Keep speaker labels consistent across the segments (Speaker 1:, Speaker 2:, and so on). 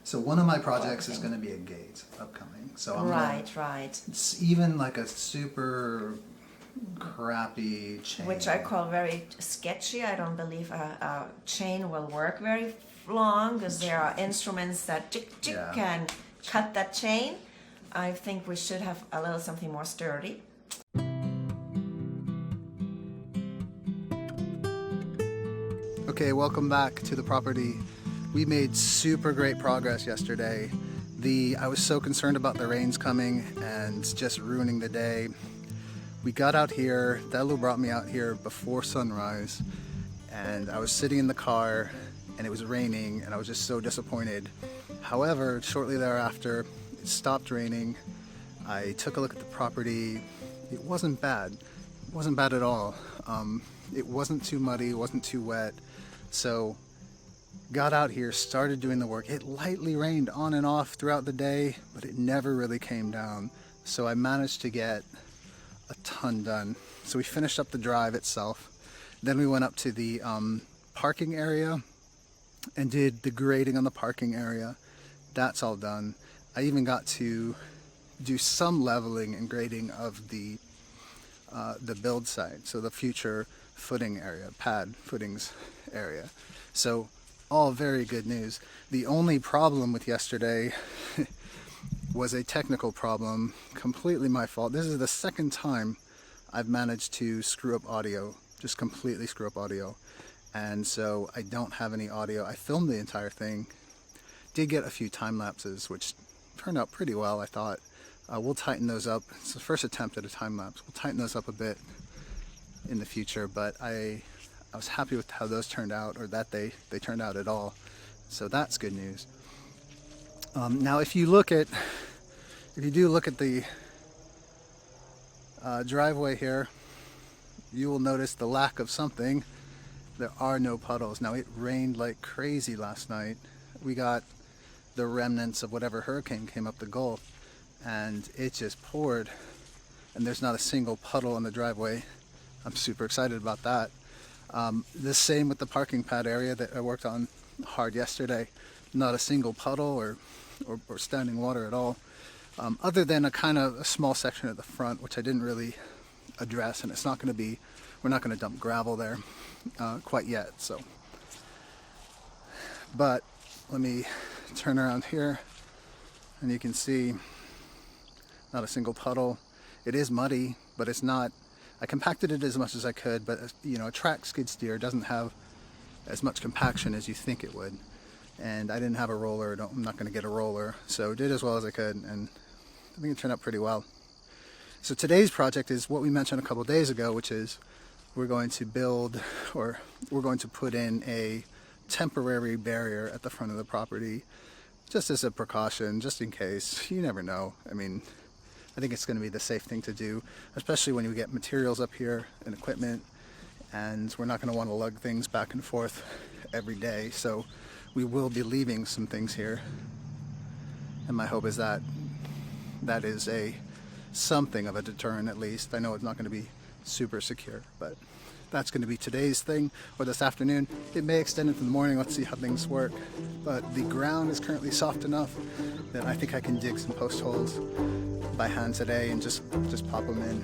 Speaker 1: So one of my projects is going to be a gate upcoming. So I'm
Speaker 2: Right.
Speaker 1: it's even like a super crappy chain.
Speaker 2: Which I call very sketchy. I don't believe a chain will work very long because there are instruments that can cut that chain. I think we should have a little something more sturdy.
Speaker 1: Okay, welcome back to the property. We made super great progress yesterday. I was so concerned about the rains coming and just ruining the day. We got out here, Delu brought me out here before sunrise, and I was sitting in the car and it was raining and I was just so disappointed. However, shortly thereafter, it stopped raining. I took a look at the property. It wasn't bad. It wasn't bad at all. It wasn't too muddy, it wasn't too wet. So got out here, started doing the work. It lightly rained on and off throughout the day, but it never really came down. So I managed to get a ton done. So we finished up the drive itself. Then we went up to the parking area and did the grading on the parking area. That's all done. I even got to do some leveling and grading of the build site, so the future footing area, pad footings area. So all very good news. The only problem with yesterday was a technical problem, completely my fault. This is the second time I've managed to screw up audio, just completely screw up audio. And so I don't have any audio. I filmed the entire thing, did get a few time lapses, which turned out pretty well, I thought. We'll tighten those up. It's the first attempt at a time lapse. We'll tighten those up a bit in the future, but I was happy with how those turned out, or that they turned out at all. So that's good news. Now if you do look at the driveway here, you will notice the lack of something. There are no puddles. Now it rained like crazy last night. We got the remnants of whatever hurricane came up the Gulf, and it just poured, and there's not a single puddle on the driveway. I'm super excited about that. The same with the parking pad area that I worked on hard yesterday. Not a single puddle or standing water at all, other than a small section at the front, which I didn't really address, and we're not going to dump gravel there quite yet. So, but let me turn around here, and you can see not a single puddle. It is muddy, but it's not. I compacted it as much as I could, but a track skid steer doesn't have as much compaction as you think it would. And I didn't have a roller. I'm not going to get a roller, so did as well as I could, and I think it turned out pretty well. So today's project is what we mentioned a couple days ago, which is we're going to put in a temporary barrier at the front of the property, just as a precaution, just in case. You never know. I mean, I think it's going to be the safe thing to do, especially when you get materials up here and equipment, and we're not going to want to lug things back and forth every day. So we will be leaving some things here, and my hope is that is something of a deterrent at least. I know it's not going to be super secure, but that's going to be today's thing, or this afternoon. It may extend into the morning. Let's see how things work. But the ground is currently soft enough that I think I can dig some post holes by hand today and just pop them in.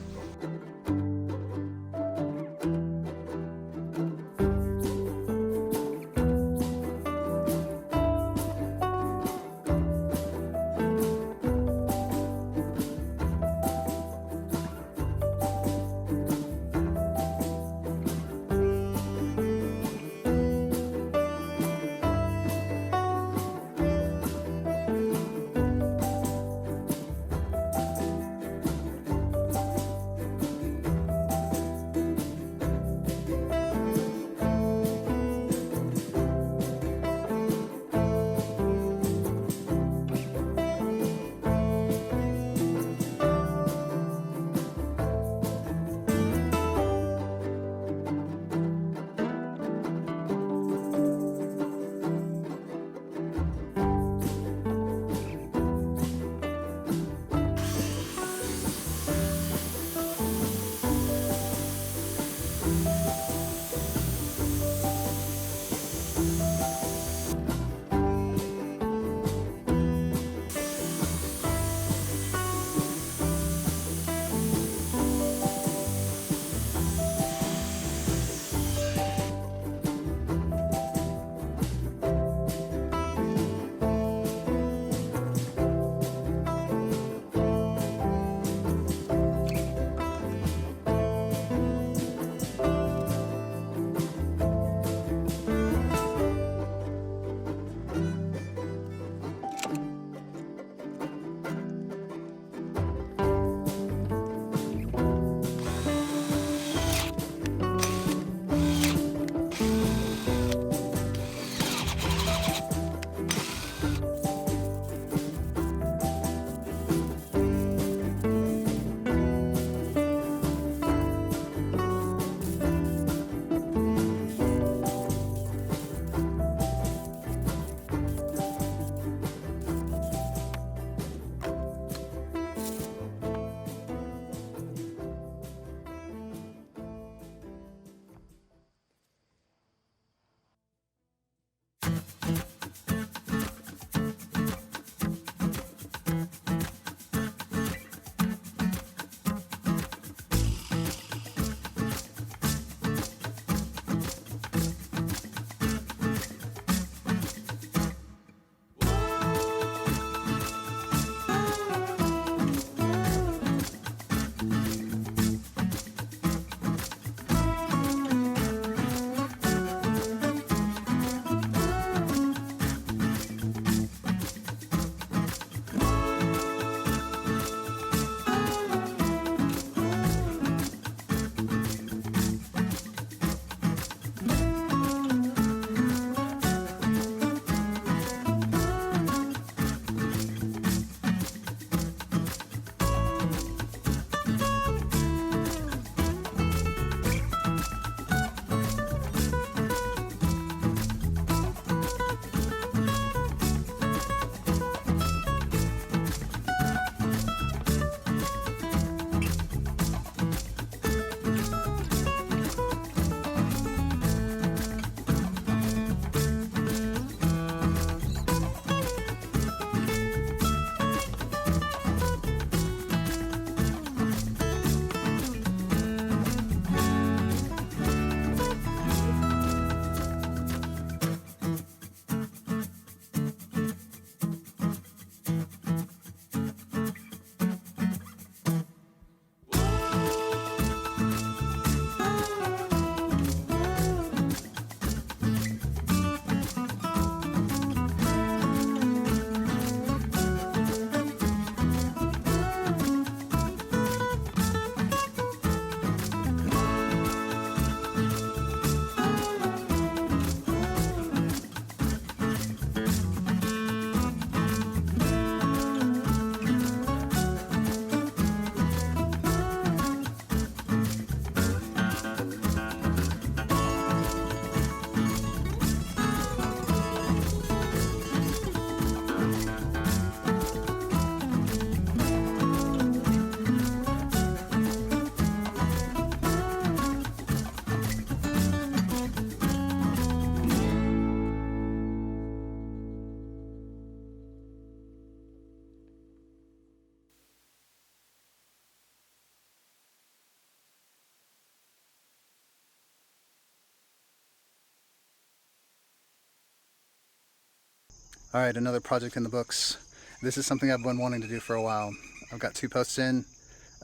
Speaker 1: All right, another project in the books. This is something I've been wanting to do for a while. I've got 2 posts in,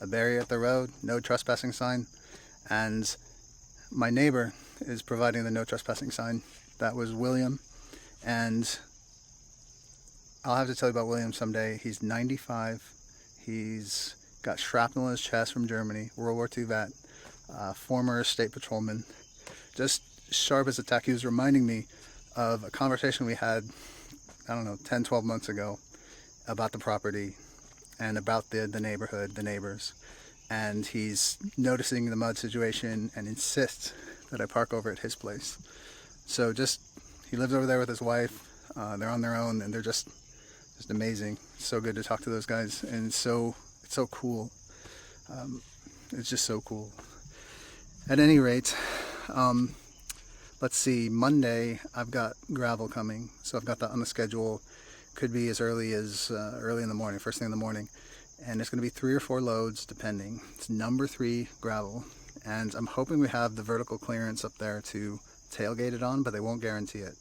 Speaker 1: a barrier at the road, no trespassing sign, and my neighbor is providing the no trespassing sign. That was William, and I'll have to tell you about William someday. He's 95. He's got shrapnel in his chest from Germany, World War II vet, former state patrolman. Just sharp as a tack. He was reminding me of a conversation we had, I don't know, 10, 12 months ago about the property and about the neighborhood, the neighbors. And he's noticing the mud situation and insists that I park over at his place. So he lives over there with his wife. They're on their own, and they're just amazing. It's so good to talk to those guys, and it's so cool. It's just so cool. At any rate, let's see, Monday I've got gravel coming, so I've got that on the schedule. Could be as early as early in the morning, first thing in the morning, and it's going to be 3 or 4 loads depending. It's number 3 gravel, and I'm hoping we have the vertical clearance up there to tailgate it on, but they won't guarantee it.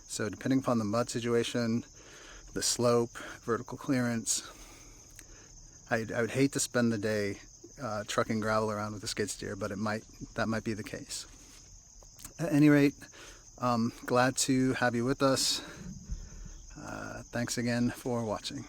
Speaker 1: So depending upon the mud situation, the slope, vertical clearance, I would hate to spend the day trucking gravel around with a skid steer, but that might be the case. At any rate, glad to have you with us. Thanks again for watching.